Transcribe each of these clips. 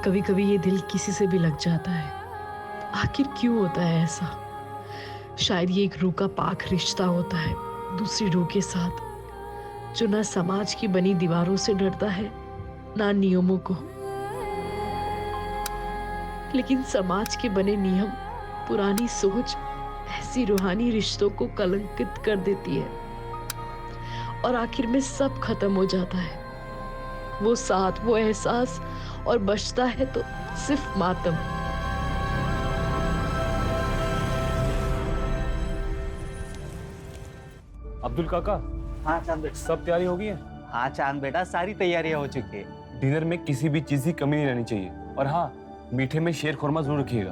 कभी कभी ये दिल किसी से भी लग जाता है। आखिर क्यों होता है ऐसा? शायद ये एक रूह का पाक रिश्ता होता है दूसरी रूह के साथ, जो ना समाज की बनी दीवारों से डरता है ना नियमों को। लेकिन समाज के बने नियम, पुरानी सोच ऐसी रूहानी रिश्तों को कलंकित कर देती है और आखिर में सब खत्म हो जाता है। वो साथ, वो एहसास, और बचता है तो सिर्फ मातम। अब्दुल काका। हाँ चांद बेटा। सब तैयारी हो गई है? हाँ चांद बेटा, सारी तैयारियां हो चुकी है। डिनर में किसी भी चीज की कमी नहीं रहनी चाहिए। और हाँ, मीठे में शेर खुरमा जरूर रखिएगा।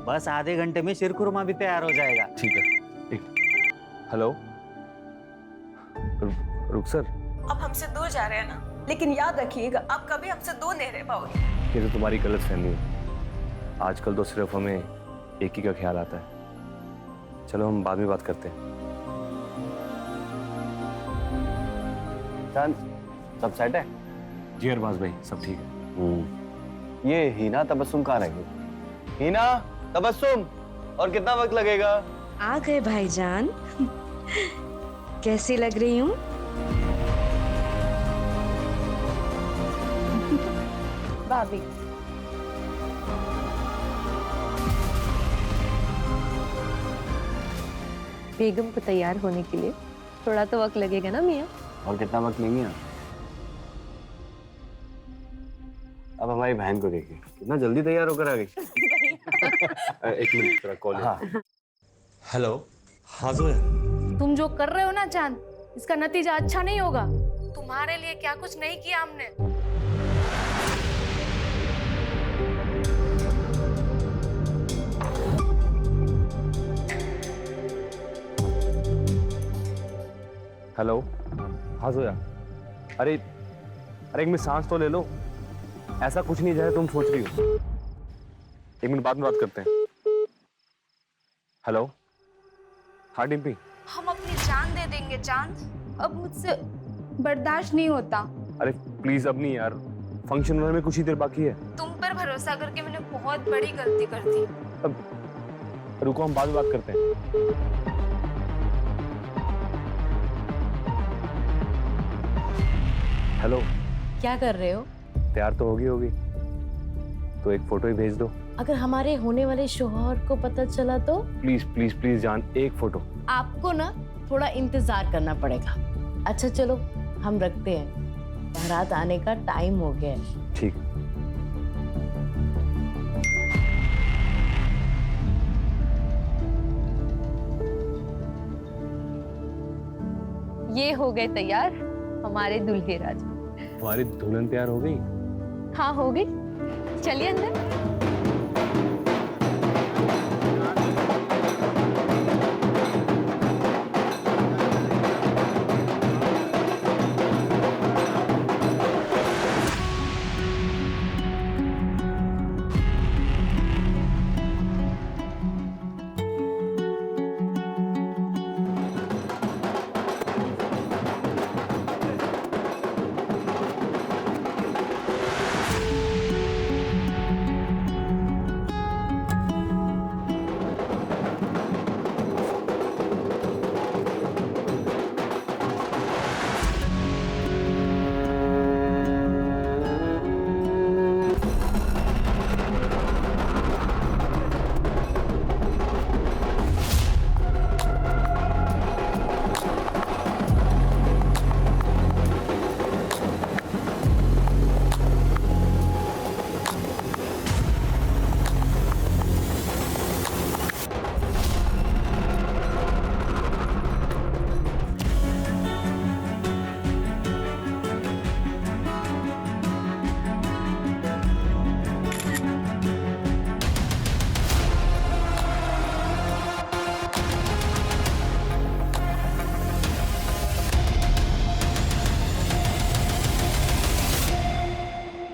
बस आधे घंटे में शीर खुरमा भी तैयार हो जाएगा। ठीक है। हेलो रुक सर। अब हमसे दूर जा रहे हैं ना, लेकिन याद रखिएगा आप कभी हमसे दूर नहीं रह पाओगे। ये तो तुम्हारी गलत फहमी है। आजकल तो सिर्फ हमें एक ही का ख्याल आता है। चलो हम बाद में बात करते हैं। चांद, सब सेट है? जी अरबाज भाई, सब ठीक है। ये हीना तबस्सुम कहाँ रह गई? हीना तबस्सुम, और कितना वक्त लगेगा? आ गए भाईजान। कैसी लग रही हूँ? भाभी, बेगम को तैयार होने के लिए थोड़ा तो वक्त लगेगा ना मियाँ? और कितना वक्त नहीं है? अब हमारी बहन को देखिए, कितना जल्दी तैयार होकर आ गई। एक मिनट, थोड़ा कॉल है। हाँ। हेलो। हाँ जोया। तुम जो कर रहे हो ना चांद, इसका नतीजा अच्छा नहीं होगा। तुम्हारे लिए क्या कुछ नहीं किया हमने। हेलो। हाँ जोया। अरे एक मिनट सांस तो ले लो। ऐसा कुछ नहीं जैसे तुम सोच रही हो। एक मिनट बाद में बात करते हैं। हेलो। हाँ डिम्पी। हम अपनी जान दे देंगे चांद, अब मुझसे बर्दाश्त नहीं होता। अरे प्लीज अब नहीं यार, फंक्शन होने में कुछ ही देर बाकी है। तुम पर भरोसा करके मैंने बहुत बड़ी गलती कर दी। अब रुको, हम बाद में बात करते हैं। हेलो। क्या कर रहे हो? तैयार तो होगी तो एक फोटो ही भेज दो। अगर हमारे होने वाले शौहर को पता चला तो? प्लीज प्लीज प्लीज जान, एक फोटो। आपको ना थोड़ा इंतजार करना पड़ेगा। अच्छा चलो हम रखते हैं, बारात आने का टाइम हो गया है। ठीक। ये हो गए तैयार हमारे दूल्हे राजा। हमारी दुल्हन तैयार हो गई? हाँ हो गई, चलिए अंदर।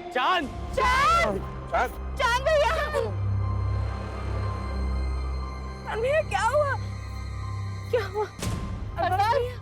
चांद, चांद, चांद, चांद भैया, भैया क्या हुआ? क्या हुआ? अरबाज भैया,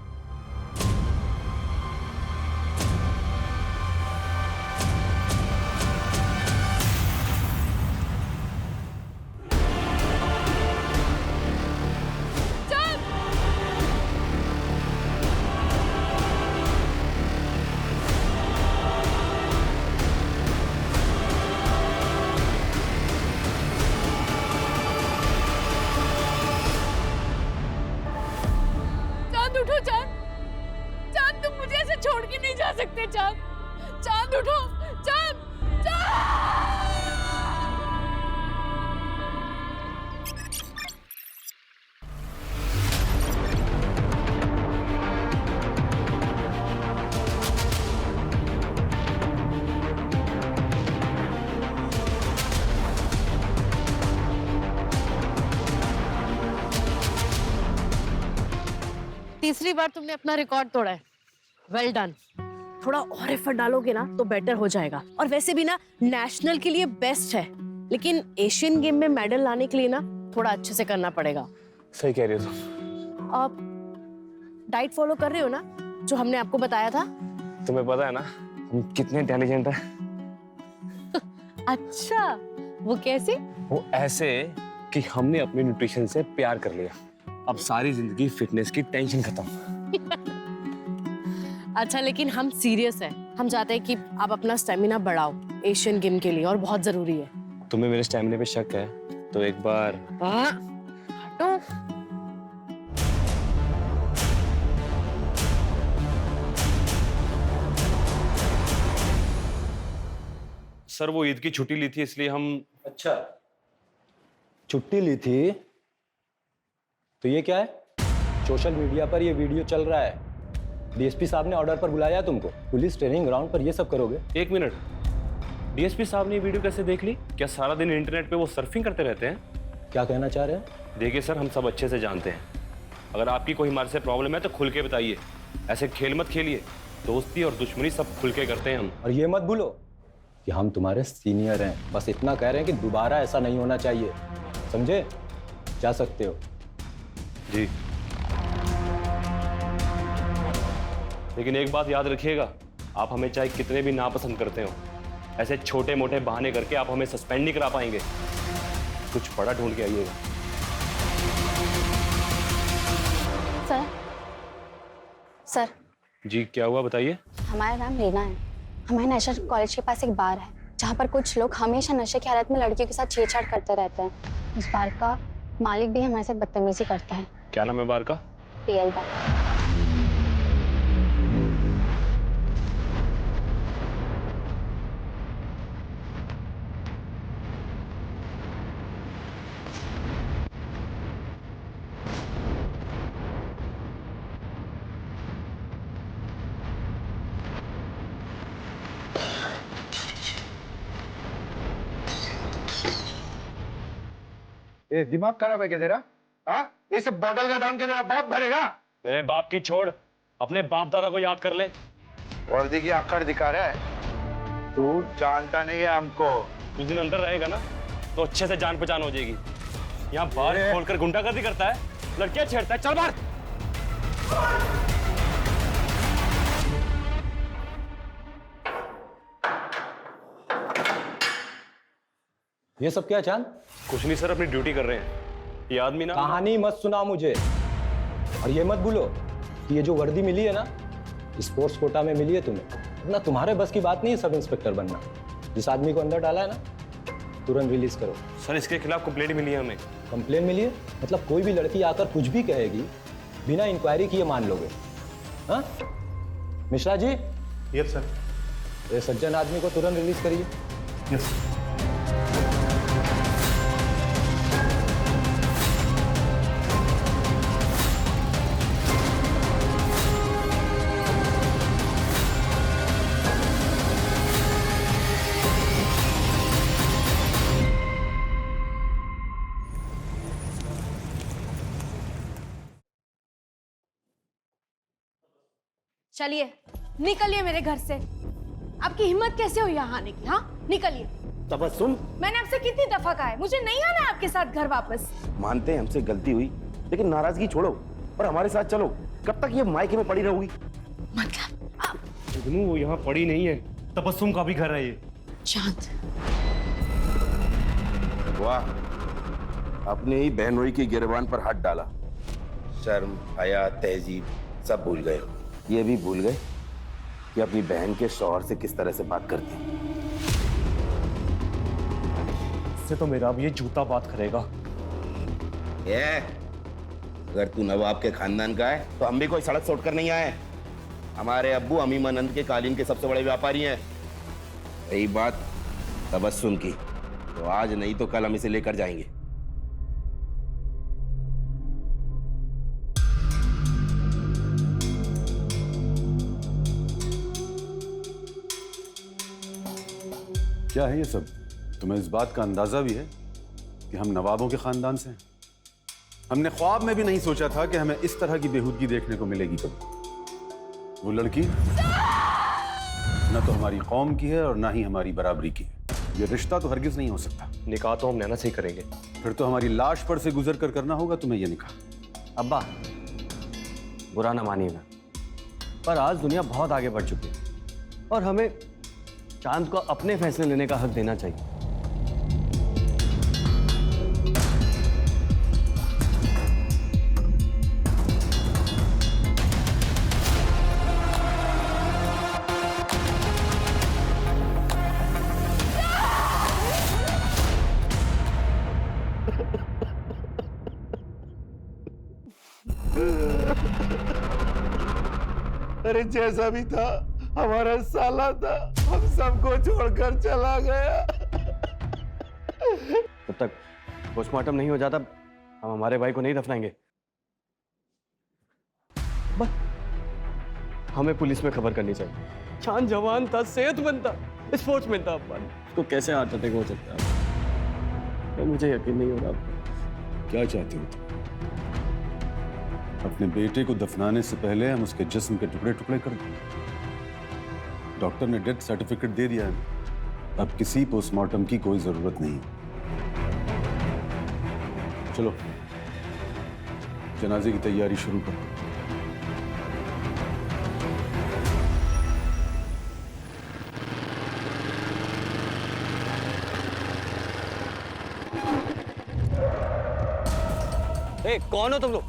चांद, चांद उठो, चांद, चांद। तीसरी बार तुमने अपना रिकॉर्ड तोड़ा है। Well done. थोड़ा और एफर्ट डालोगे ना तो बेटर हो जाएगा। और वैसे भी ना नेशनल के लिए बेस्ट है, लेकिन एशियन गेम में मेडल लाने के लिए ना थोड़ा अच्छे से करना पड़ेगा। सही कह रही हो तुम। आप डाइट फॉलो कर रहे हो ना, जो हमने आपको बताया था? तुम्हें पता है ना हम कितने इंटेलिजेंट हैं। अच्छा, वो कैसे? वो ऐसे कि हमने अपने न्यूट्रिशन से प्यार कर लिया। अब सारी जिंदगी फिटनेस की टेंशन खत्म। अच्छा, लेकिन हम सीरियस हैं। हम चाहते हैं कि आप अपना स्टेमिना बढ़ाओ एशियन गेम के लिए, और बहुत जरूरी है। तुम्हें मेरे स्टैमिना पे शक है तो एक बार हटो। सर वो ईद की छुट्टी ली थी इसलिए हम। अच्छा, छुट्टी ली थी तो ये क्या है? सोशल मीडिया पर ये वीडियो चल रहा है। डीएसपी साहब ने ऑर्डर पर बुलाया तुमको। पुलिस ट्रेनिंग ग्राउंड पर ये सब करोगे? एक मिनट, डीएसपी साहब ने ये वीडियो कैसे देख ली? क्या सारा दिन इंटरनेट पे वो सर्फिंग करते रहते हैं? क्या कहना चाह रहे हैं? देखिए सर, हम सब अच्छे से जानते हैं, अगर आपकी कोई हमारे से प्रॉब्लम है तो खुल के बताइए। ऐसे खेल मत खेलिए। दोस्ती और दुश्मनी सब खुल के करते हैं हम। और ये मत भूलो कि हम तुम्हारे सीनियर हैं। बस इतना कह रहे हैं कि दोबारा ऐसा नहीं होना चाहिए, समझे? जा सकते हो। जी, लेकिन एक बात याद रखिएगा, आप हमें चाहे कितने भी नापसंद करते हो, ऐसे छोटे मोटे बहाने करके आप हमें सस्पेंड नहीं करा पाएंगे। कुछ बड़ा ढूंढ के आइएगा। Sir, sir. जी क्या हुआ बताइए। हमारा नाम रीना है। हमारे नेशनल कॉलेज के पास एक बार है जहाँ पर कुछ लोग हमेशा नशे की हालत में लड़कियों के साथ छेड़छाड़ करते रहते हैं। उस बार का मालिक भी हमारे साथ बदतमीजी करता है। क्या नाम है बार का? रियल बार। ये दिमाग खराब है क्या तेरा? हाँ, ये सब बॉटल का दाम तेरा बाप भरेगा? मेरे बाप की छोड़, अपने बाप दादा को याद कर ले। वर्दी की आकड़ दिखा रहा है। तू जानता नहीं है हमको। कुछ दिन अंदर रहेगा ना तो अच्छे से जान पहचान हो जाएगी। यहाँ बार खोलकर गुंडागर्दी करता है, लड़कियां छेड़ता है। चल बाहर। ये सब क्या चांद? कुछ नहीं सर, अपनी ड्यूटी कर रहे हैं। ये आदमी ना कहानी मत सुना मुझे। और ये मत भूलो कि ये जो वर्दी मिली है ना, स्पोर्ट्स कोटा में मिली है तुम्हें। ना तुम्हारे बस की बात नहीं है सब इंस्पेक्टर बनना। जिस आदमी को अंदर डाला है ना, तुरंत रिलीज करो। सर इसके खिलाफ कंप्लेंट मिली है हमें। कंप्लेन मिली है? मतलब कोई भी लड़की आकर कुछ भी कहेगी, बिना इंक्वायरी किए मान लोगे? हाँ मिश्रा जी। Yes sir. ये सज्जन आदमी को तुरंत रिलीज करिए। यस। चलिए, निकलिए मेरे घर से। आपकी हिम्मत कैसे हुई यहाँ आने की? हाँ, निकलिए। तबस्सुम, मैंने आपसे कितनी दफा कहा है, मुझे नहीं आना आपके साथ घर वापस। मानते हैं हमसे गलती हुई, लेकिन नाराजगी छोड़ो और हमारे साथ चलो। कब तक ये मायके में पड़ी रहोगी? मतलब वो यहाँ पड़ी नहीं है, तबस्सुम का भी घर है ये। चांद, वाह, अपने ही बहनोई की गिरबान पर हाथ डाला। शर्म, हया, तहजीब सब भूल गए। ये भी भूल गए कि अपनी बहन के शौहर से किस तरह से बात करती। इससे तो मेरा अब ये जूता बात करेगा। अगर तू नवाब के खानदान का है तो हम भी कोई सड़क छोड़कर नहीं आए। हमारे अब्बू अमीमानंद के कालीन के सबसे बड़े व्यापारी हैं। रही बात तबस्सुम की, तो आज नहीं तो कल हम इसे लेकर जाएंगे। क्या है ये सब? तुम्हें इस बात का अंदाजा भी है कि हम नवाबों के खानदान से हैं? हमने ख्वाब में भी नहीं सोचा था कि हमें इस तरह की बेहूदगी देखने को मिलेगी कभी। वो लड़की न तो हमारी कौम की है और ना ही हमारी बराबरी की है। ये रिश्ता तो हरगिज नहीं हो सकता। निकाह तो हम नैना से ही करेंगे। फिर तो हमारी लाश पर से गुजर कर करना होगा तुम्हें ये निकाह। अब्बा, बुरा ना मानिएगा, पर आज दुनिया बहुत आगे बढ़ चुकी है और हमें चांद को अपने फैसले लेने का हक देना चाहिए। अरे जैसा भी था हमारा साला था, हम सबको छोड़कर चला गया। जब तक पोस्टमार्टम नहीं हो जाता हम हमारे भाई को नहीं दफनाएंगे। बस हमें पुलिस में खबर करनी चाहिए। चांद जवान था, सेहतमंद था, स्पोर्ट्समैन था। उसको कैसे हार्ट अटैक हो सकता है? मुझे यकीन नहीं हो रहा। क्या चाहते हो तुम? अपने बेटे को दफनाने से पहले हम उसके जिस्म के टुकड़े टुकड़े कर दें। डॉक्टर ने डेथ सर्टिफिकेट दे दिया है, अब किसी पोस्टमार्टम की कोई जरूरत नहीं। चलो जनाजे की तैयारी शुरू करो। ए, कौन हो तुम लोग?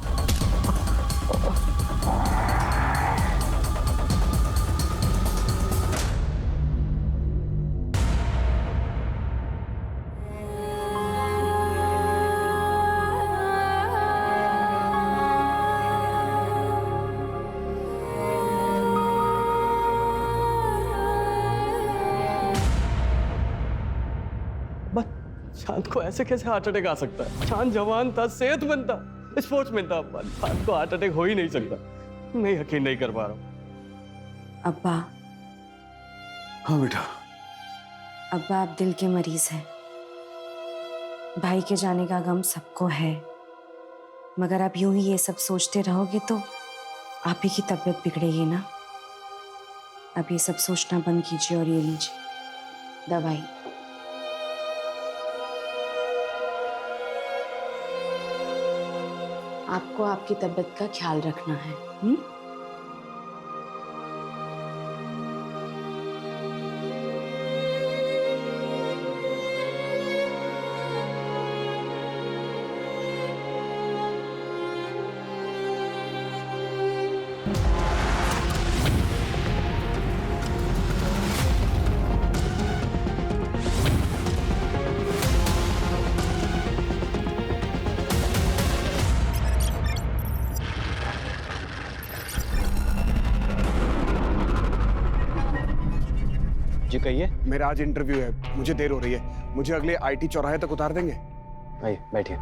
चांद को ऐसे कैसे हार्ट अटैक आ सकता है? चांद जवान था, सेहतमंद था, स्पोर्ट्समैन था। चांद को हार्ट अटैक हो ही नहीं सकता। मैं यकीन नहीं कर पा रहा हूँ। अब्बा। हाँ बेटा। अब्बा, आप दिल के मरीज हैं। भाई के जाने का गम सबको है, मगर आप यूं ही ये सब सोचते रहोगे तो आप ही की तबीयत बिगड़ेगी ना। अब ये सब सोचना बंद कीजिए और ये लीजिए दवाई। आपको आपकी तबीयत का ख्याल रखना है। जी कहिए। मेरा आज इंटरव्यू है, मुझे देर हो रही है। मुझे अगले आईटी चौराहे तक उतार देंगे? आइए बैठिए।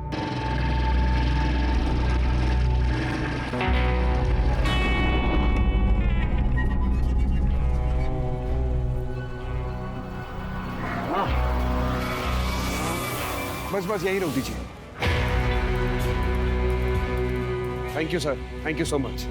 बस बस यही रोक दीजिए। Thank you sir, thank you so much.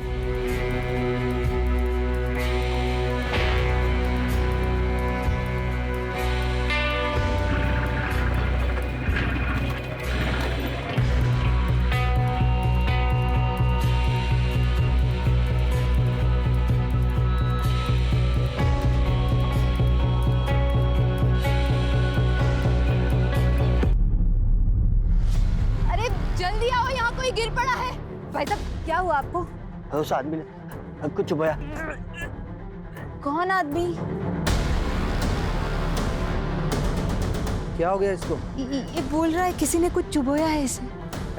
जल्दी आओ, यहाँ कोई गिर पड़ा है। भाई साहब, क्या हुआ आपको? उस आदमी ने कुछ चुभाया। कौन आदमी? क्या हो गया इसको? ये बोल रहा है किसी ने कुछ चुभोया है इसे।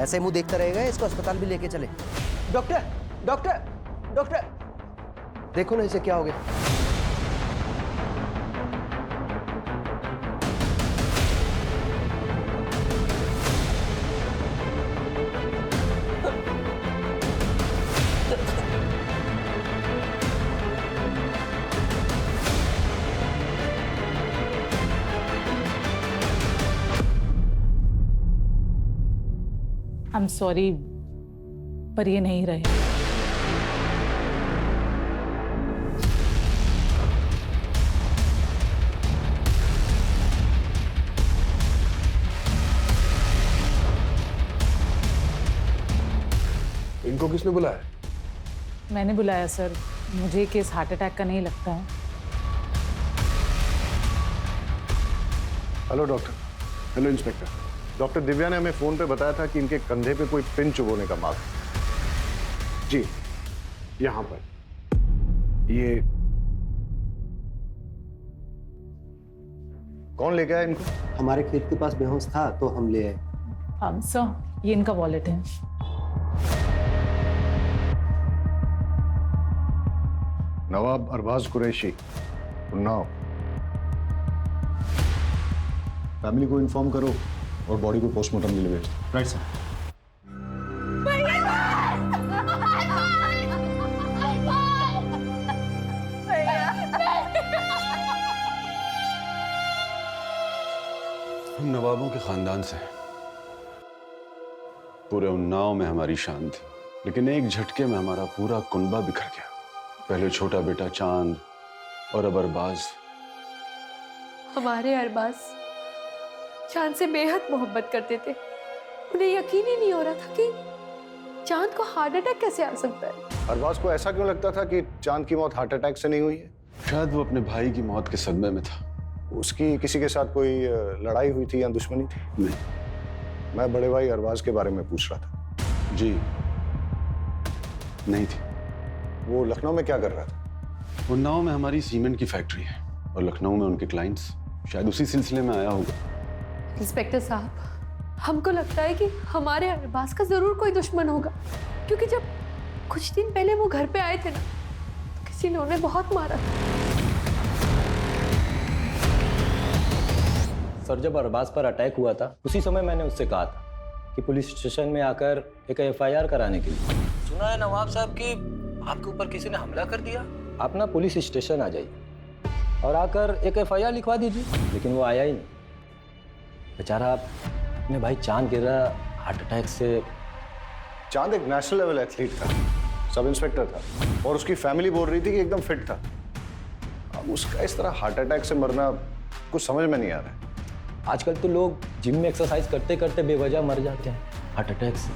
ऐसे मुंह देखता रहेगा, इसको अस्पताल भी लेके चले। डॉक्टर, डॉक्टर, डॉक्टर, देखो ना इसे क्या हो गया। आई एम सॉरी, पर ये नहीं रहे। इनको किसने बुलाया? मैंने बुलाया सर, मुझे ये केस हार्ट अटैक का नहीं लगता है। Hello doctor. Hello inspector. Doctor Divya ने हमें फोन पे बताया था कि इनके कंधे पे कोई पिन चुभोने का मार्क है। जी, यहाँ पर। ये कौन लेके आया इनको? हमारे खेत के पास बेहोश था तो हम ले आए। सर, ये इनका वॉलेट है। नवाब अरबाज कुरैशी, उन्नाव। फैमिली को इन्फॉर्म करो और बॉडी को पोस्टमार्टम के लिए भेज दो। Right sir. हम नवाबों के खानदान से हैं। पूरे उन्नाव में हमारी शान थी, लेकिन एक झटके में हमारा पूरा कुनबा बिखर गया। पहले छोटा बेटा चांद और अब अरबाज। हमारे अरबाज चांद से बेहद मोहब्बत करते थे। उन्हें यकीन ही नहीं हो रहा था कि चांद को हार्ट अटैक कैसे आ सकता है। अरबाज को ऐसा क्यों लगता था कि चांद की मौत हार्ट अटैक से नहीं हुई है? शायद वो अपने भाई की मौत के सदमे में था। उसकी किसी के साथ कोई लड़ाई हुई थी या दुश्मनी थी? नहीं। मैं बड़े भाई अरबाज के बारे में पूछ रहा था। जी नहीं थी। वो लखनऊ में क्या कर रहा था? उन्नाव में हमारी सीमेंट की फैक्ट्री है और लखनऊ में उनके क्लाइंट्स। शायद उसी सिलसिले में आया होगा। इंस्पेक्टर साहब, हमको लगता है कि हमारे अरबाज का जरूर कोई दुश्मन होगा, क्योंकि जब कुछ दिन पहले वो घर पे आए थे ना, तो किसी ने उन्हें बहुत मारा था। सर, जब अरबाज पर अटैक हुआ था उसी समय मैंने उससे कहा था कि पुलिस स्टेशन में आकर एक FIR कराने के लिए। सुना है नवाब साहब कि आपके ऊपर किसी ने हमला कर दिया। आप ना पुलिस स्टेशन आ जाइए और आकर एक FIR लिखवा दीजिए। लेकिन वो आया ही नहीं। बेचारा अपने भाई चांद गिर रहा हार्ट अटैक से। चांद एक नेशनल लेवल एथलीट था, सब इंस्पेक्टर था और उसकी फैमिली बोल रही थी कि एकदम फिट था। अब उसका इस तरह हार्ट अटैक से मरना कुछ समझ में नहीं आ रहा है। आजकल तो लोग जिम में एक्सरसाइज करते करते बेवजह मर जाते हैं हार्ट अटैक से।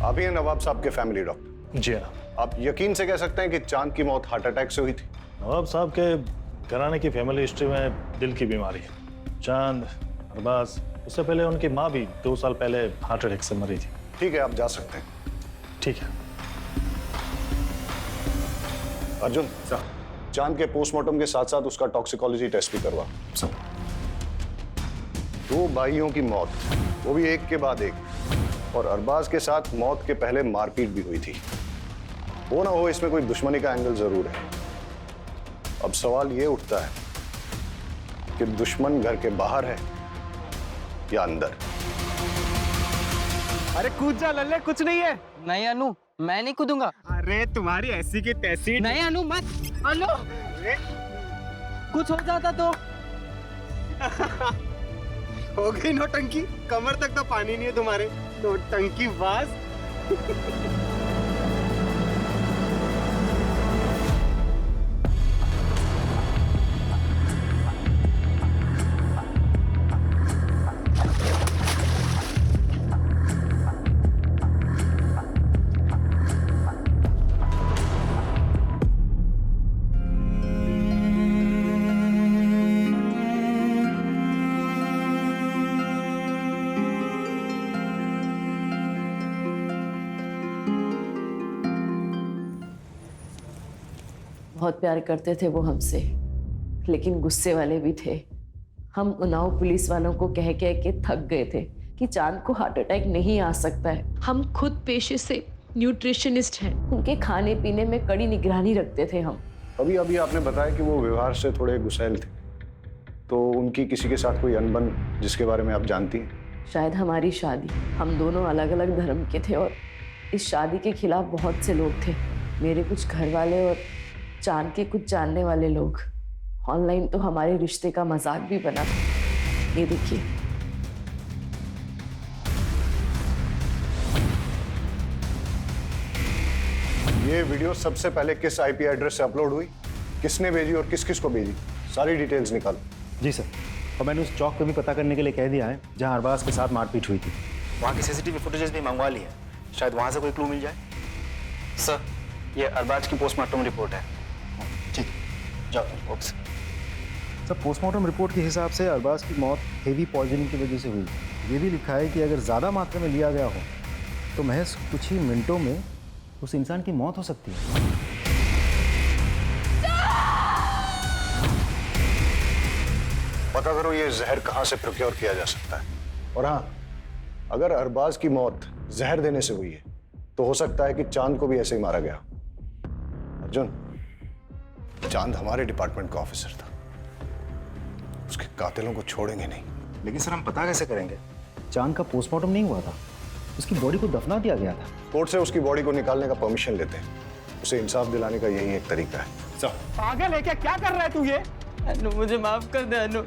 आप ही हैं नवाब साहब के फैमिली डॉक्टर? जी हाँ। आप यकीन से कह सकते हैं कि चांद की मौत हार्ट अटैक से हुई थी? नवाब साहब के घराने की फैमिली हिस्ट्री में दिल की बीमारी है। चांद, अरबाज, उससे पहले उनकी माँ भी 2 साल पहले हार्ट अटैक से मरी थी। ठीक है, आप जा सकते हैं। ठीक है। अर्जुन सर, चांद के पोस्टमार्टम के साथ साथ उसका टॉक्सिकोलॉजी टेस्ट भी करवा। सर। 2 भाइयों की मौत, वो भी एक के बाद एक, और अरबाज के साथ मौत के पहले मारपीट भी हुई थी। हो ना हो, इसमें कोई दुश्मनी का एंगल जरूर है। अब सवाल ये उठता है कि दुश्मन घर के बाहर है या अंदर। अरे कूद जा लल्ले, कुछ नहीं है। नहीं अनु, मैं नहीं कूदूंगा। अरे तुम्हारी ऐसी की तैसी। नहीं अनु, मत। अनु, कुछ हो जाता तो। हो गई नौटंकी, कमर तक तो पानी नहीं है तुम्हारे। नौटंकी बाज। बहुत प्यार करते थे वो हमसे, लेकिन गुस्से वाले भी थे। हम उन्नाव पुलिस वालों को कह कह के थक गए थे कि चांद को हार्ट अटैक नहीं आ सकता है। हम खुद पेशे से न्यूट्रिशनिस्ट हैं। उनके खाने पीने में कड़ी निगरानी रखते थे हम। अभी अभी आपने बताया कि वो व्यवहार से थोड़े गुस्सैल थे, तो उनकी किसी के साथ कोई अनबन जिसके बारे में आप जानती हैं? शायद हमारी शादी, हम दोनों अलग अलग धर्म के थे और इस शादी के खिलाफ बहुत से लोग थे। मेरे कुछ घर वाले और चांद के कुछ जानने वाले लोग। ऑनलाइन तो हमारे रिश्ते का मजाक भी बना। ये देखिए, ये वीडियो सबसे पहले किस आईपी एड्रेस से अपलोड हुई, किसने भेजी और किस किस को भेजी, सारी डिटेल्स निकालो। जी सर, और मैंने उस चौक पे भी पता करने के लिए कह दिया है जहां अरबाज के साथ मारपीट हुई थी। वहाँ की सीसीटीवी फुटेजेस भी मंगवा ली है, शायद वहाँ से कोई क्लू मिल जाए। सर, ये अरबाज की पोस्टमार्टम रिपोर्ट है। ठीक, जाओ। ओके सर, पोस्टमार्टम रिपोर्ट के हिसाब से अरबाज की मौत हेवी पॉइजनिंग की वजह से हुई। ये भी लिखा है कि अगर ज़्यादा मात्रा में लिया गया हो तो महज कुछ ही मिनटों में उस इंसान की मौत हो सकती है। पता करो ये जहर कहाँ से प्रोक्योर किया जा सकता है। और हाँ, अगर अरबाज की मौत जहर देने से हुई है तो हो सकता है कि चांद को भी ऐसे ही मारा गया। अर्जुन, चांद हमारे डिपार्टमेंट का ऑफिसर था, उसके कातिलों को छोड़ेंगे नहीं। लेकिन सर, हम पता कैसे करेंगे? चांद का पोस्टमार्टम नहीं हुआ था, उसकी बॉडी को दफना दिया गया था। कोर्ट से उसकी बॉडी को निकालने का परमिशन लेते हैं, उसे इंसाफ दिलाने का यही एक तरीका है। सर, पागल है क्या कर रहा है तू ये? अनु, मुझे माफ कर दे। अनु,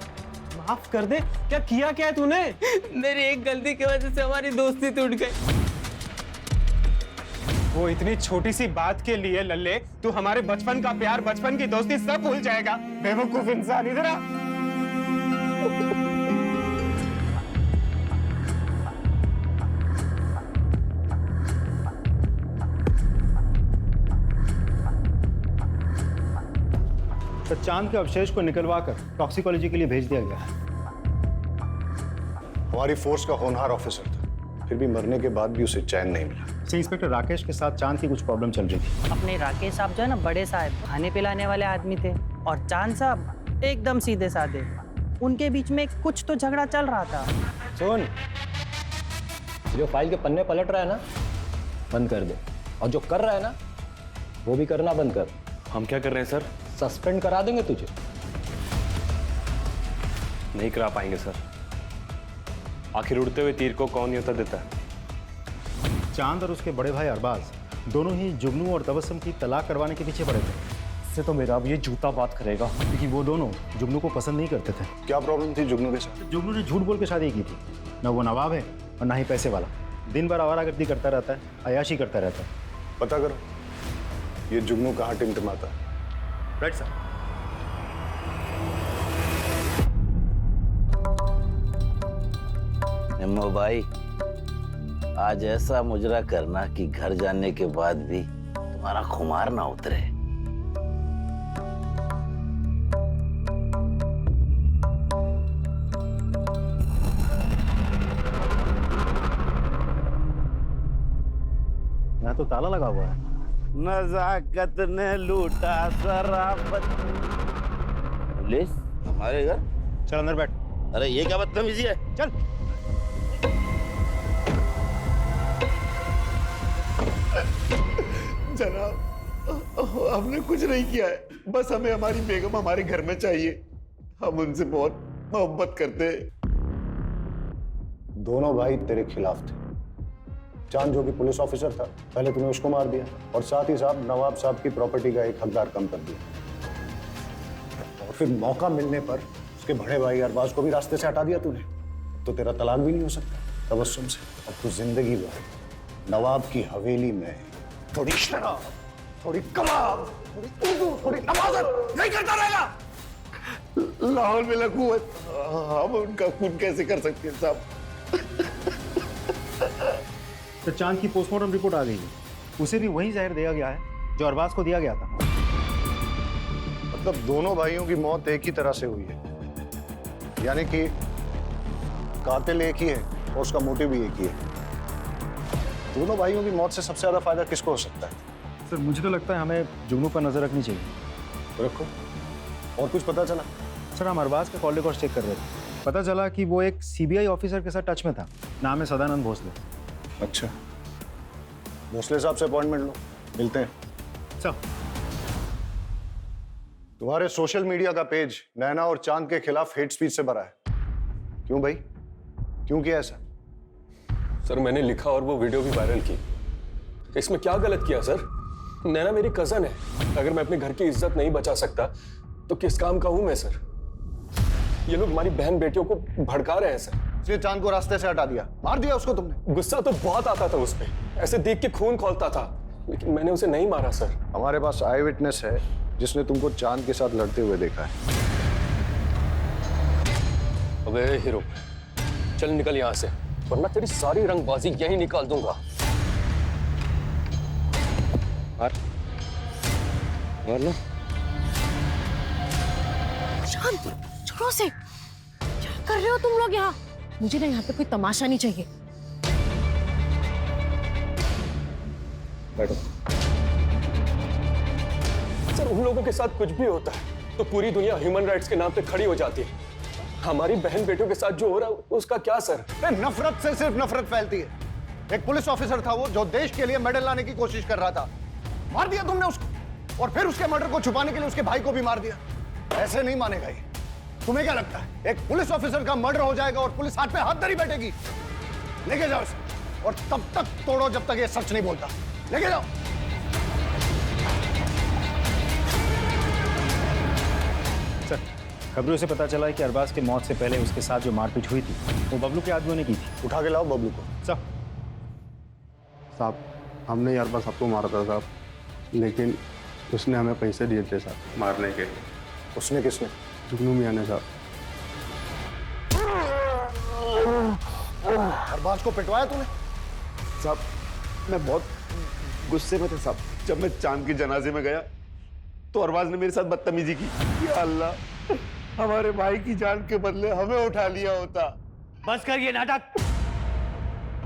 माफ कर दे? क्या किया है तूने? मेरी एक गलती की वजह से हमारी दोस्ती टूट गई। वो इतनी छोटी सी बात के लिए लल्ले तू हमारे बचपन का प्यार, बचपन की दोस्ती सब भूल जाएगा? बेवकूफ इंसान, इधर आ। तो चांद के अवशेष को निकलवाकर टॉक्सिकोलॉजी के लिए भेज दिया गया है। हमारी फोर्स का होनहार ऑफिसर था, फिर भी मरने के बाद भी उसे चैन नहीं मिला। इंस्पेक्टर राकेश के साथ चांद की कुछ प्रॉब्लम चल रही थी। अपने राकेश साहब जो है ना, बड़े साहब, खाने पिलाने वाले आदमी थे, और चांद साहब एकदम सीधे साधे। उनके बीच में कुछ तो झगड़ा चल रहा था। सुन, जो फाइल के पन्ने पलट रहा है ना, बंद कर दे, और जो कर रहा है ना, वो भी करना बंद कर। हम क्या कर रहे हैं सर? सस्पेंड करा देंगे तुझे। नहीं करा पाएंगे सर। आखिर उड़ते हुए तीर को कौन न्योता देता है? चांद और उसके बड़े भाई अरबाज दोनों ही जुगनू और तबस्सुम की तलाक करवाने के पीछे पड़े थे। इससे तो मेरा अब ये जूता बात करेगा, क्योंकि वो दोनों जुगनू को पसंद नहीं करते थे। क्या प्रॉब्लम थी जुगनू के साथ? जुगनू ने झूठ बोल के शादी की थी। न वो नवाब है और ना ही पैसे वाला। दिन भर आवारागर्दी करता रहता है, अयाशी करता रहता है। पता करो ये जुगनू कहाँ टिमटिमाता है। Right sir. निम्मो भाई, आज ऐसा मुजरा करना कि घर जाने के बाद भी तुम्हारा खुमार ना उतरे। यहाँ तो ताला लगा हुआ है। नजाकत ने लूटा शराफत। पुलिस हमारे घर? चल अंदर बैठ। अरे ये क्या बदतमीजी है? चल। जनाब, हमने कुछ नहीं किया है, बस हमें हमारी बेगम हमारे घर में चाहिए। हम उनसे बहुत मोहब्बत करते हैं। दोनों भाई तेरे खिलाफ थे। चांद जो कि पुलिस ऑफिसर था, पहले तूने उसको मार दिया, और साथ ही साथ नवाब साहब की प्रॉपर्टी का एक हकदार कम कर दिया, और फिर मौका मिलने पर उसके बड़े भाई अरबाज को भी रास्ते से हटा दिया तूने। तो तेरा तलाक भी नहीं हो सकता तबस्सुम से। अब तू जिंदगी भर नवाब की हवेली में थोड़ी शराब, थोड़ी कबाब, थोड़ी उर्दू, थोड़ी नमाज़त नहीं करता रहेगा। लाहौर में लकूवत, हम उनका खून कैसे कर सकते हैं साहब? तो चांद की पोस्टमार्टम रिपोर्ट आ गई है, उसे भी वही जहर दिया गया है जो अरबाज को दिया गया था। मतलब दोनों भाइयों की मौत एक ही तरह से हुई है, यानी कि कातिल एक ही है और उसका मोटिव भी एक ही है। दोनों भाइयों की मौत से सबसे ज्यादा फायदा किसको हो सकता है? सर, मुझे तो लगता है हमें जुगनू पर नजर रखनी चाहिए। तो रखो। और कुछ पता चला? सर, हम अरबाज का कॉल रिकॉर्ड चेक कर रहे थे, पता चला कि वो एक सीबीआई ऑफिसर के साथ टच में था। नाम है सदानंद भोसले। अच्छा, भोसले साहब से अपॉइंटमेंट लो, मिलते हैं। सर तुम्हारे सोशल मीडिया का पेज नैना और चांद के खिलाफ हेट स्पीच से भरा है। क्यों भाई, क्यों किया ऐसा? सर मैंने लिखा और वो वीडियो भी वायरल की। इसमें क्या गलत किया सर? नैना मेरी कजन है। अगर मैं अपने घर की इज्जत नहीं बचा सकता तो किस काम का हूं मैं सर? ये लोग हमारी बहन बेटियों को भड़का रहे हैं सर। इसलिए चांद को रास्ते से हटा दिया, मार दिया उसको तुमने? गुस्सा तो बहुत आता था उस पे, ऐसे देख के खून खौलता था, लेकिन मैंने उसे नहीं मारा सर। हमारे पास आई विटनेस है जिसने तुमको चांद के साथ लड़ते हुए देखा है। अबे हीरो, चल निकल यहाँ से, वरना तेरी सारी रंगबाजी यहीं निकाल दूंगा। मार लो। शांत, छोड़ो से। क्या कर रहे हो तुम लोग यहाँ? मुझे ना यहाँ पे कोई तमाशा नहीं चाहिए। बैठो। सर उन लोगों के साथ कुछ भी होता है तो पूरी दुनिया ह्यूमन राइट्स के नाम पे खड़ी हो जाती है। हमारी बहन बेटियों के साथ जो हो रहा है उसका क्या सर? नफरत से सिर्फ नफरत फैलती है। एक पुलिस ऑफिसर था वो जो देश के लिए मेडल लाने की कोशिश कर रहा था, मार दिया तुमने उसको, और फिर उसके मर्डर को छुपाने के लिए उसके भाई को भी मार दिया। ऐसे नहीं मानेगा ये। तुम्हें क्या लगता है एक पुलिस ऑफिसर का मर्डर हो जाएगा और पुलिस हाथ पे हाथ धरी बैठेगी? लेके जाओ इसे, और तब तक तोड़ो जब तक ये सच नहीं बोलता। लेके जाओ। सर खबरों से पता चला है कि अरबाज के मौत से पहले उसके साथ जो मारपीट हुई थी वो बबलू के आदमियों ने की थी। उठा के लाओ बबलू को। साहब हमने अरबाज सबको मारा था साहब, लेकिन उसने हमें पैसे दिए थे साहब मारने के। उसने किसने? जुगनू मियां ने साहब। अरबाज को पिटवाया तूने? साहब मैं बहुत गुस्से में था साहब। जब मैं चांद के जनाजे में गया तो अरबाज ने मेरे साथ बदतमीजी की। या अल्लाह, हमारे भाई की जान के बदले हमें उठा लिया होता। बस कर ये नाटक।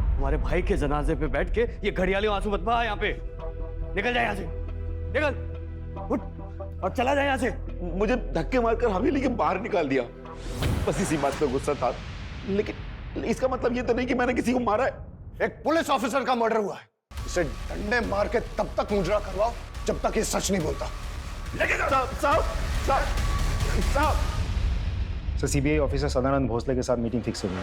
हमारे भाई के जनाजे पे बैठ के ये घड़ियाली आंसू मत बहा। यहाँ पे निकल जाए, यहाँ से निकल, उठ और चला जाए यहाँ से। मुझे धक्के मारकर हवेली के बाहर निकाल दिया। बस इसी बात पे गुस्सा था, लेकिन इसका मतलब ये तो नहीं कि मैंने किसी को मारा है। एक पुलिस ऑफिसर का मर्डर हुआ है, इसे डंडे मार के तब तक मुजरा करवाओ जब तक ये सच नहीं बोलता। लेके जाओ। साहब sir CBI officer Sadanand Bhosle के साथ मीटिंग फिक्स हो गई है।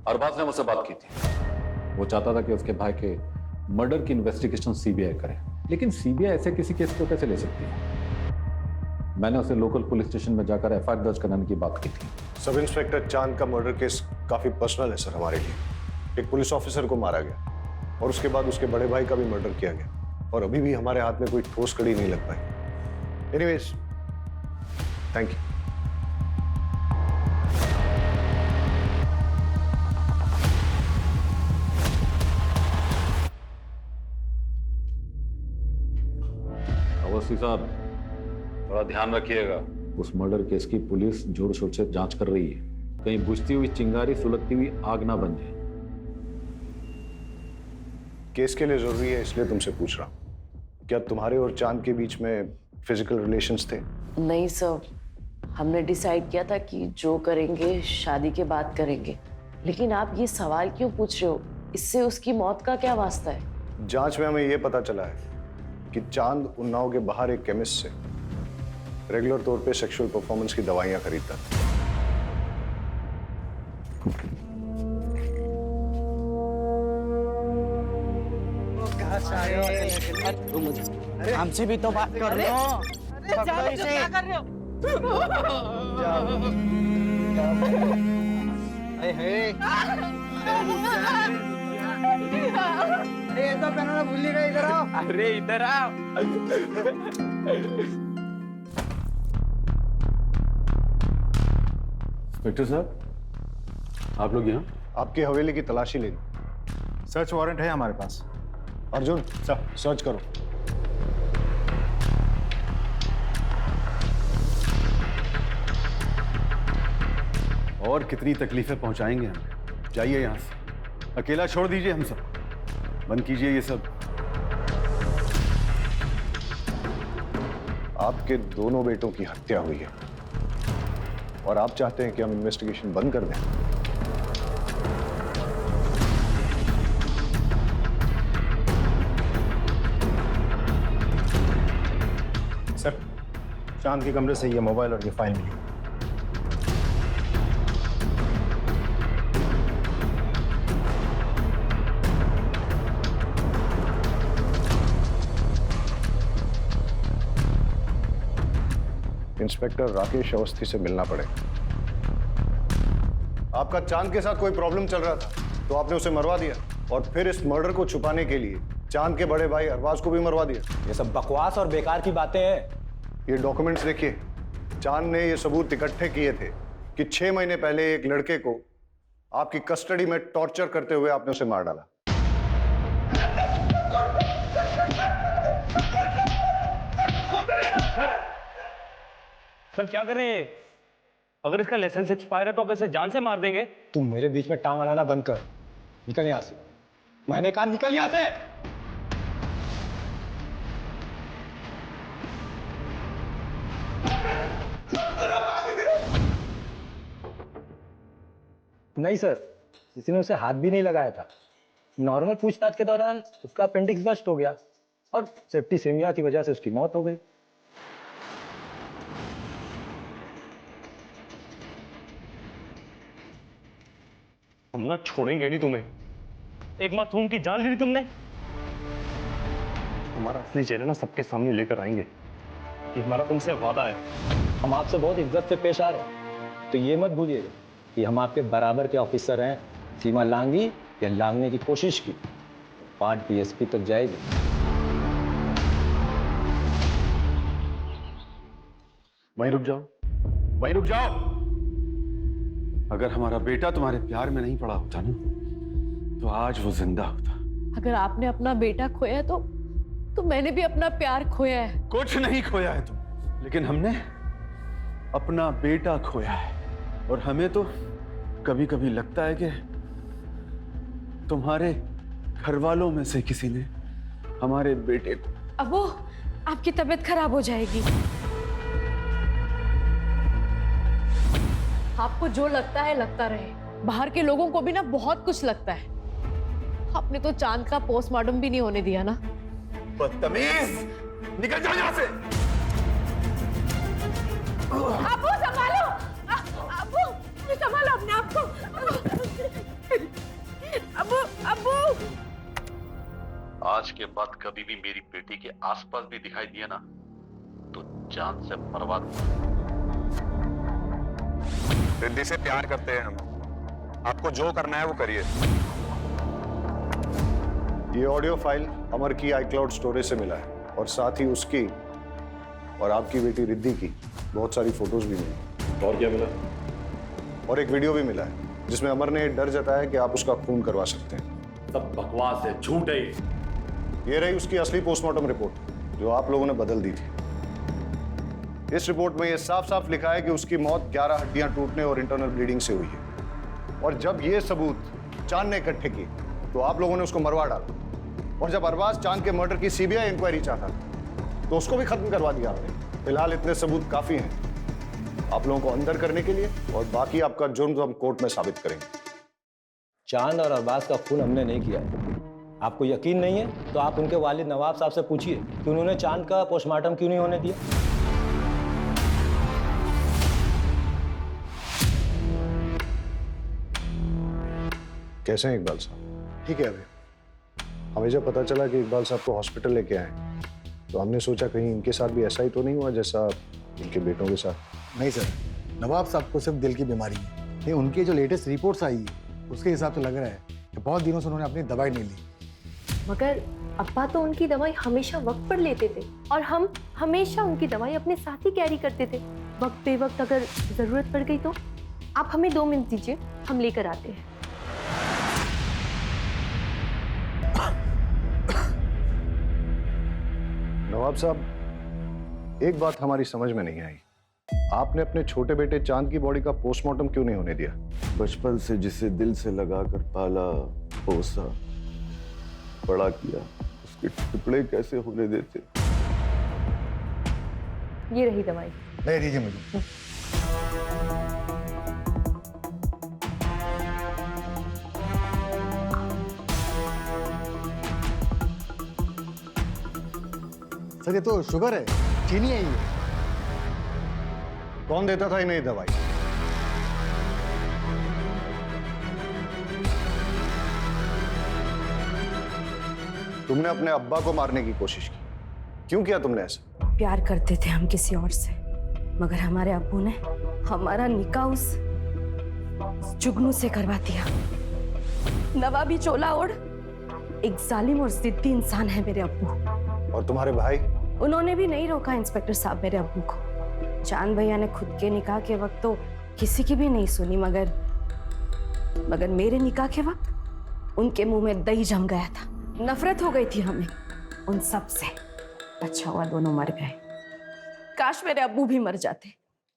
अरबाज ने मुझसे बात की थी। वो चाहता था कि उसके भाई के मर्डर की इन्वेस्टिगेशन सीबीआई करे, लेकिन सीबीआई ऐसे किसी केस को कैसे ले सकती है? मैंने उसे लोकल पुलिस स्टेशन में जाकर एफआईआर दर्ज कराने की बात की थी। सब इंस्पेक्टर चांद का मर्डर केस काफी पर्सनल है सर हमारे लिए। एक पुलिस ऑफिसर को मारा गया और उसके बाद उसके बड़े भाई का भी मर्डर किया गया, और अभी भी हमारे हाथ में कोई ठोस कड़ी नहीं लग पाई। Anyways, thank you. अवस्थी साहब थोड़ा ध्यान रखिएगा। उस मर्डर केस की पुलिस जोर शोर से जांच कर रही है, कहीं बुझती हुई चिंगारी सुलगती हुई आग ना बन जाए। केस के लिए जरूरी है इसलिए तुमसे पूछ रहा हूं, क्या तुम्हारे और चांद के बीच में फिजिकल रिलेशंस थे? नहीं सर, हमने डिसाइड किया था कि जो करेंगे शादी के बाद करेंगे। लेकिन आप ये सवाल क्यों पूछ रहे हो? इससे उसकी मौत का क्या वास्ता है? जांच में हमें यह पता चला है कि चांद उन्नाव के बाहर एक केमिस्ट से रेगुलर तौर पे सेक्सुअल परफॉर्मेंस की दवाइयां खरीदता था। हमसे भी तो बात कर रहे हो। क्या कर रहे हो? अरे ये तो पहनना भूल ही गए, इधर आओ। अरे इधर आओ। इंस्पेक्टर साहब, आप लोग यहाँ? आपकी हवेली की तलाशी लेनी। सर्च वारंट है हमारे पास। अर्जुन सर, सर्च करो। और कितनी तकलीफें पहुंचाएंगे हम? जाइए यहाँ से, अकेला छोड़ दीजिए हम सब, बंद कीजिए ये सब। आपके दोनों बेटों की हत्या हुई है और आप चाहते हैं कि हम इन्वेस्टिगेशन बंद कर दें? चांद के कमरे से ये मोबाइल और ये फाइल मिली। इंस्पेक्टर राकेश अवस्थी से मिलना पड़ेगा। आपका चांद के साथ कोई प्रॉब्लम चल रहा था तो आपने उसे मरवा दिया, और फिर इस मर्डर को छुपाने के लिए चांद के बड़े भाई अरबाज को भी मरवा दिया। ये सब बकवास और बेकार की बातें हैं। ये डॉक्यूमेंट्स देखिए। चांद ने ये सबूत इकट्ठे किए थे कि 6 महीने पहले एक लड़के को आपकी कस्टडी में टॉर्चर करते हुए आपने उसे मार डाला। सर क्या करें? अगर इसका लाइसेंस एक्सपायर है तो कैसे जान से मार देंगे? तुम मेरे बीच में टांग अड़ाना बंद कर। निकल यहाँ से। मैंने कहा निकल यहाँ से। नहीं सर, किसी ने उसे हाथ भी नहीं लगाया था। नॉर्मल पूछताछ के दौरान उसका अपेंडिक्स बस्ट हो गया और सेफ्टी सेमिया की वजह से उसकी मौत हो गई। हम ना छोड़ेंगे नहीं तुम्हें। एक बार तुम की जान ली तुमने। हमारा असली चेहरा ना सबके सामने लेकर आएंगे। ये हमारा तुमसे वादा है। हम आपसे बहुत इज्जत से पेश आ रहे हैं, तो ये मत भूलिएगा कि हम आपके बराबर के ऑफिसर हैं। सीमा लांगी या लांगने की कोशिश की, पार्ट पीएसपी तक जाएगी। वहीं रुक जाओ, वहीं रुक जाओ। अगर हमारा बेटा तुम्हारे प्यार में नहीं पड़ा होता ना, तो आज वो जिंदा होता। अगर आपने अपना बेटा खोया तो मैंने भी अपना प्यार खोया है। कुछ नहीं खोया है तुम, लेकिन हमने अपना बेटा खोया है। और हमें तो कभी कभी लगता है कि तुम्हारे घर वालों में से किसी ने हमारे बेटे को। अब वो आपकी तबीयत खराब हो जाएगी। आपको जो लगता है लगता रहे। बाहर के लोगों को भी ना बहुत कुछ लगता है। आपने तो चांद का पोस्टमार्टम भी नहीं होने दिया ना। बदतमीज, निकल जाओ यहाँ से। अबू संभालो, अबू संभालो अपने आप को। अबू अबू आज के बाद कभी भी मेरी बेटी के आसपास भी दिखाई दिया ना, तो जान से मरवा दूंगा। रिद्धि से प्यार करते हैं हम। आपको जो करना है वो करिए। ये ऑडियो फाइल अमर की iCloud स्टोरेज से मिला है, और साथ ही उसकी और आपकी बेटी रिद्धि की बहुत सारी फोटोज भी मिली। और क्या मिला? और एक वीडियो भी मिला है जिसमें अमर ने डर जताया कि आप उसका खून करवा सकते हैं। सब बकवास है, झूठ है। ये रही उसकी असली पोस्टमार्टम रिपोर्ट जो आप लोगों ने बदल दी थी। इस रिपोर्ट में ये साफ साफ लिखा है कि उसकी मौत 11 हड्डियां टूटने और इंटरनल ब्लीडिंग से हुई है। और जब ये सबूत चांद ने इकट्ठे किए तो आप लोगों ने उसको मरवा डाला। और जब अरबाज चांद के मर्डर की सीबीआई इंक्वायरी चाहता था तो उसको भी खत्म करवा दिया आपने। फिलहाल इतने सबूत काफी हैं आप लोगों को अंदर करने के लिए, और बाकी आपका जुर्म हम कोर्ट में साबित करेंगे। चांद और अरबाज का खून हमने नहीं किया है। आपको यकीन नहीं है तो आप उनके वालिद नवाब साहब से पूछिए कि उन्होंने चांद का पोस्टमार्टम क्यों नहीं होने दिया। कैसे हैं इकबाल साहब? ठीक है। अभी हमें जब पता चला कि इकबाल साहब को हॉस्पिटल लेके आए तो हमने सोचा कहीं इनके साथ भी ऐसा ही तो नहीं हुआ जैसा इनके बेटों के साथ। नहीं सर, नवाब साहब को सिर्फ दिल की बीमारी है। नहीं, उनकी जो लेटेस्ट रिपोर्ट्स आई है उसके हिसाब से लग रहा है कि बहुत दिनों से उन्होंने अपनी दवाई नहीं ली। मगर अब्बा तो उनकी दवाई हमेशा वक्त पर लेते थे और हम हमेशा उनकी दवाई अपने साथ ही कैरी करते थे। वक्त बे वक्त अगर जरूरत पड़ गई तो आप हमें 2 मिनट दीजिए, हम लेकर आते हैं। नवाब साहब, एक बात हमारी समझ में नहीं आई। आपने अपने छोटे बेटे चांद की बॉडी का पोस्टमार्टम क्यों नहीं होने दिया? बचपन से जिसे दिल से लगाकर पाला, पोसा, बड़ा किया, उसके टुकड़े कैसे होने देते? ये रही दवाई। ले दीजिए मुझे। सर ये तो शुगर है, चीनी है ये। कौन देता था इन्हें दवाई? तुमने अपने अब्बा को मारने की कोशिश की। क्यों किया तुमने ऐसा? प्यार करते थे हम किसी और से, मगर हमारे अब्बू ने हमारा निकाह उस जुगनू से करवा दिया। नवाबी चोला ओढ़ एक जालिम और जिद्दी इंसान है मेरे अब्बू। और तुम्हारे भाई? उन्होंने भी नहीं रोका इंस्पेक्टर साहब मेरे अब्बू को। चांद भैया ने खुद के निकाह के वक्त तो किसी की भी नहीं सुनी, मगर मेरे निकाह के वक्त उनके मुंह में दही जम गया था। नफरत हो गई थी हमें उन सब से। अच्छा हुआ दोनों मर गए, काश मेरे अब्बू भी मर जाते।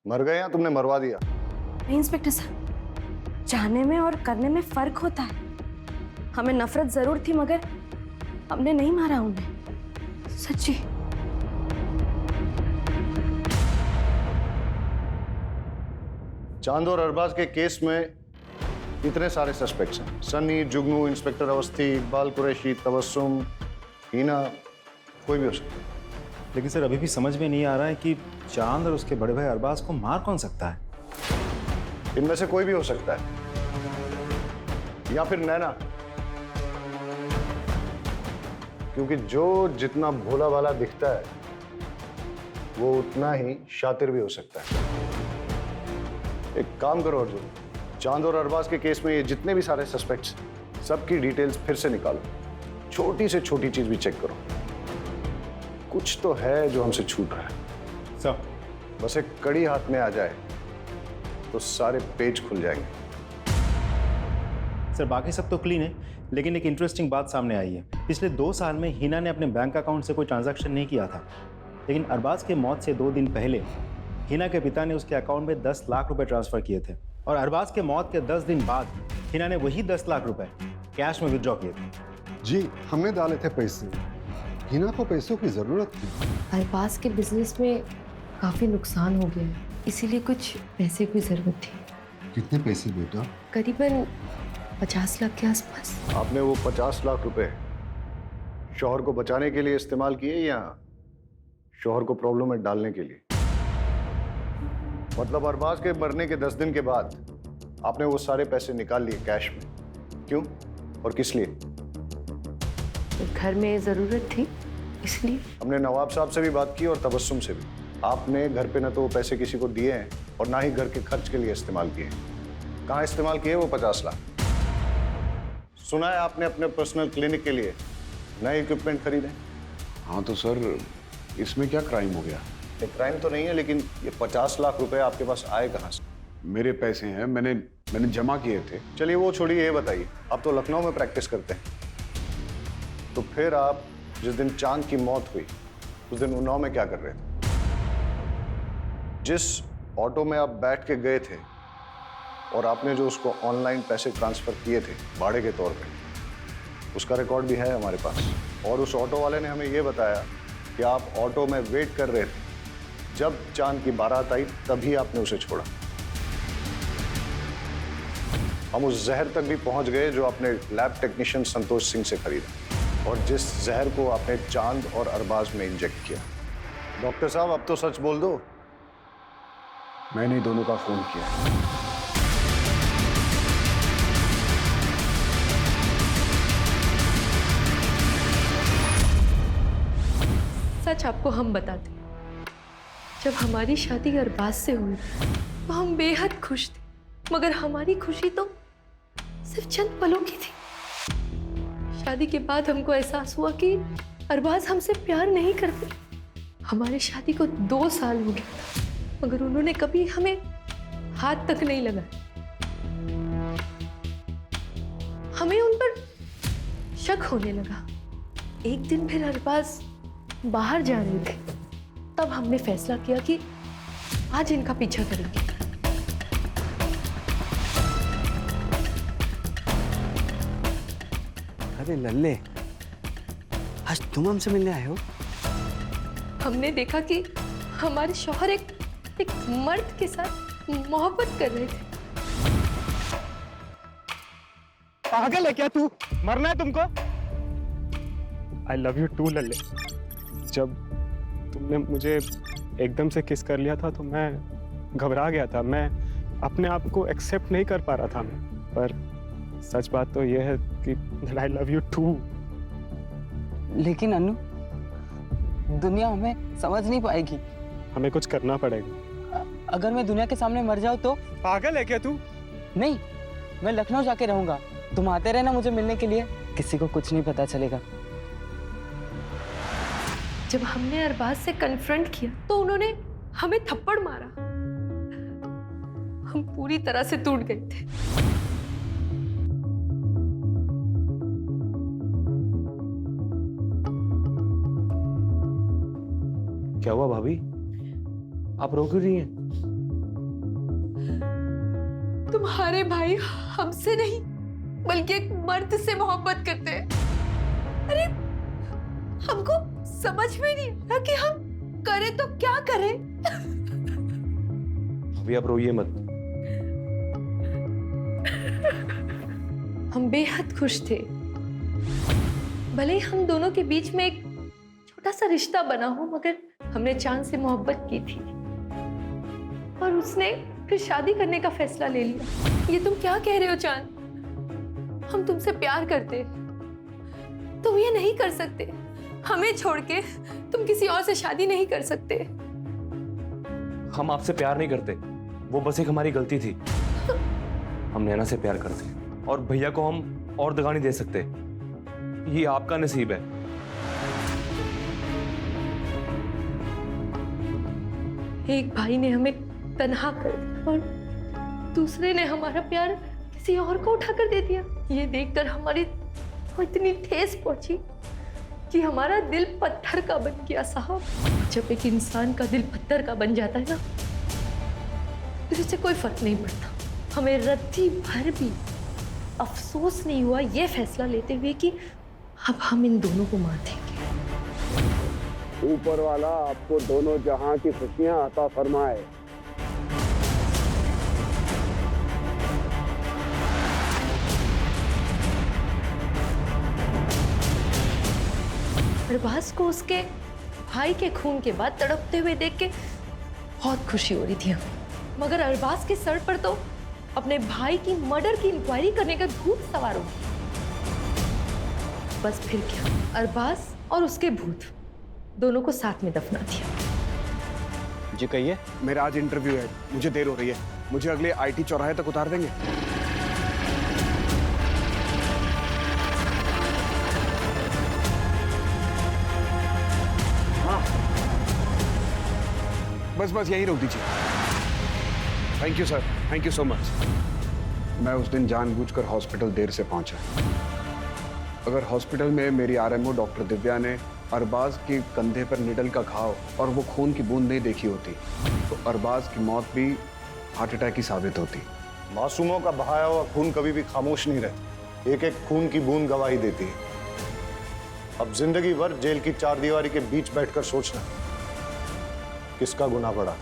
मर गए या तुमने मरवा दिया? नहीं इंस्पेक्टर साहब, चाहने में और करने में फर्क होता है। हमें नफरत जरूर थी मगर हमने नहीं मारा उन्हें, सच्ची। चांद और अरबाज के केस में इतने सारे सस्पेक्ट्स हैं। सन्नी, जुगनू, इंस्पेक्टर अवस्थी, इकबाल कुरैशी, तबस्सुम, हीना, कोई भी हो सकता है। लेकिन सर अभी भी समझ में नहीं आ रहा है कि चांद और उसके बड़े भाई अरबाज को मार कौन सकता है? इनमें से कोई भी हो सकता है, या फिर नैना, क्योंकि जो जितना भोला भाला दिखता है वो उतना ही शातिर भी हो सकता है। एक काम करो अर्जुन, चांद और अरबाज के केस में ये जितने भी सारे सस्पेक्ट्स, सबकी डिटेल्स फिर से निकालो। छोटी से छोटी चीज भी चेक करो, कुछ तो है जो हमसे छूट रहा है। सर बस एक कड़ी हाथ में आ जाए तो सारे पेज खुल जाएंगे। सर बाकी सब तो क्लीन है, लेकिन एक इंटरेस्टिंग बात सामने आई है। पिछले 2 साल में हिना ने अपने बैंक अकाउंट से कोई ट्रांजैक्शन नहीं किया था, लेकिन अरबाज के मौत से 2 दिन पहले हिना के पिता ने उसके अकाउंट में 10 लाख रुपए ट्रांसफर किए थे, और अरबाज के मौत के 10 दिन बाद हिना ने वही 10 लाख रुपए कैश में विड्रॉ किए थे। जी हमने डाले थे पैसे, हिना को पैसों की जरूरत थी। अरबाज के बिजनेस में काफी नुकसान हो गया, इसीलिए कुछ पैसे की जरूरत थी। कितने पैसे बेटा? करीबन 50 लाख के आसपास। आपने वो 50 लाख रुपए शौहर को बचाने के लिए इस्तेमाल किए या शौहर को प्रॉब्लम में डालने के लिए? मतलब अरबाज के मरने के 10 दिन के बाद आपने वो सारे पैसे निकाल लिए कैश में, क्यों और किस लिए? घर में जरूरत थी इसलिए। हमने नवाब साहब से भी बात की और तबस्सुम से भी। आपने घर पे न तो वो पैसे किसी को दिए हैं और ना ही घर के खर्च के लिए इस्तेमाल किए हैं। कहाँ इस्तेमाल किए वो 50 लाख? सुना है आपने अपने पर्सनल क्लिनिक के लिए नए इक्विपमेंट खरीदे। हाँ तो सर इसमें क्या क्राइम हो गया? ये क्राइम तो नहीं है, लेकिन ये 50 लाख रुपए आपके पास आए कहाँ से? मेरे पैसे हैं, मैंने जमा किए थे। चलिए वो छोड़िए, ये बताइए, आप तो लखनऊ में प्रैक्टिस करते हैं, तो फिर आप जिस दिन चांद की मौत हुई उस दिन उन्नाव में क्या कर रहे थे? जिस ऑटो में आप बैठ के गए थे और आपने जो उसको ऑनलाइन पैसे ट्रांसफर किए थे भाड़े के तौर पे, उसका रिकॉर्ड भी है हमारे पास। और उस ऑटो वाले ने हमें ये बताया कि आप ऑटो में वेट कर रहे थे, जब चांद की बारात आई तभी आपने उसे छोड़ा। हम उस जहर तक भी पहुंच गए जो आपने लैब टेक्नीशियन संतोष सिंह से खरीदा और जिस जहर को आपने चांद और अरबाज में इंजेक्ट किया। डॉक्टर साहब अब तो सच बोल दो। मैंने दोनों का फोन किया। सच आपको हम बताते, जब हमारी शादी अरबाज से हुई तो हम बेहद खुश थे, मगर हमारी खुशी तो सिर्फ चंद पलों की थी। शादी के बाद हमको एहसास हुआ कि अरबाज हमसे प्यार नहीं करते। हमारी शादी को 2 साल हो गया था, मगर उन्होंने कभी हमें हाथ तक नहीं लगाया। हमें उन पर शक होने लगा। एक दिन फिर अरबाज बाहर जा रहे थे, तब हमने फैसला किया कि आज इनका पीछा करेंगे। अरे लल्ले, आज तुम हमसे मिलने आए हो? हमने देखा कि हमारे शौहर एक मर्द के साथ मोहब्बत कर रहे थे। पागल है क्या तू? मरना है तुमको? आई लव यू टू लल्ले। जब तुमने मुझे एकदम से किस कर लिया था तो मैं घबरा गया था, मैं अपने आप को एक्सेप्ट नहीं कर पा रहा था मैं। पर सच बात तो यह है कि आई लव यू टू। लेकिन अनु, दुनिया हमें समझ नहीं पाएगी। हमें कुछ करना पड़ेगा। अगर मैं दुनिया के सामने मर जाऊं तो? पागल है क्या तू? नहीं, मैं लखनऊ जाके रहूंगा। तुम आते रहना मुझे मिलने के लिए, किसी को कुछ नहीं पता चलेगा। जब हमने अरबाज से कन्फ्रंट किया तो उन्होंने हमें थप्पड़ मारा। हम पूरी तरह से टूट गए थे। क्या हुआ भाभी, आप रो क्यों रही हैं? तुम्हारे भाई हमसे नहीं बल्कि एक मर्द से मोहब्बत करते हैं। अरे हमको समझ में नहीं आता कि हम करें तो क्या करें। अभी आप रोइए मत। हम बेहद खुश थे। भले ही हम दोनों के बीच में एक छोटा सा रिश्ता बना हो, मगर हमने चांद से मोहब्बत की थी और उसने फिर शादी करने का फैसला ले लिया। ये तुम क्या कह रहे हो चांद? हम तुमसे प्यार करते, तुम ये नहीं कर सकते। हमें छोड़ के तुम किसी और से शादी नहीं कर सकते। हम आपसे प्यार नहीं करते, वो बस एक हमारी गलती थी। हम नैना से प्यार करते और भैया को हम और दगा नहीं दे सकते। ये आपका नसीब है। एक भाई ने हमें तन्हा कर दिया और दूसरे ने हमारा प्यार किसी और को उठा कर दे दिया। ये देखकर हमारी तो इतनी ठेस पहुंची कि हमारा दिल पत्थर का बन गया साहब। जब एक इंसान का दिल पत्थर का बन जाता है ना, फिर उससे कोई फर्क नहीं पड़ता। हमें रत्ती भर भी अफसोस नहीं हुआ ये फैसला लेते हुए कि अब हम इन दोनों को मार देंगे। ऊपर वाला आपको दोनों जहां की खुशियां अता फरमाए। अरबाज को उसके भाई के खून के बाद तड़पते हुए देख के बहुत खुशी हो रही थी हमें, मगर अरबाज के सर पर तो अपने भाई की मर्डर की इंक्वायरी करने का भूत सवार हो गया। बस फिर क्या, अरबाज और उसके भूत दोनों को साथ में दफना दिया। जी कहिए। मेरा आज इंटरव्यू है, मुझे देर हो रही है। मुझे अगले आईटी चौराहे तक उतार देंगे? हाँ, बस यहीं रोक दीजिए। Thank you sir, thank you so much. मैं उस दिन जानबूझकर हॉस्पिटल देर से पहुंचा। अगर हॉस्पिटल में मेरी आरएमओ डॉक्टर दिव्या ने अरबाज के कंधे पर निडल का घाव और वो खून की बूंद नहीं देखी होती तो अरबाज की मौत भी हार्ट अटैक ही साबित होती। मासूमों का बहाया हुआ खून कभी भी खामोश नहीं रहता। एक एक खून की बूंद गवाही देती है। अब जिंदगी भर जेल की चारदीवारी के बीच बैठकर सोचना किसका गुनाह बढ़ा।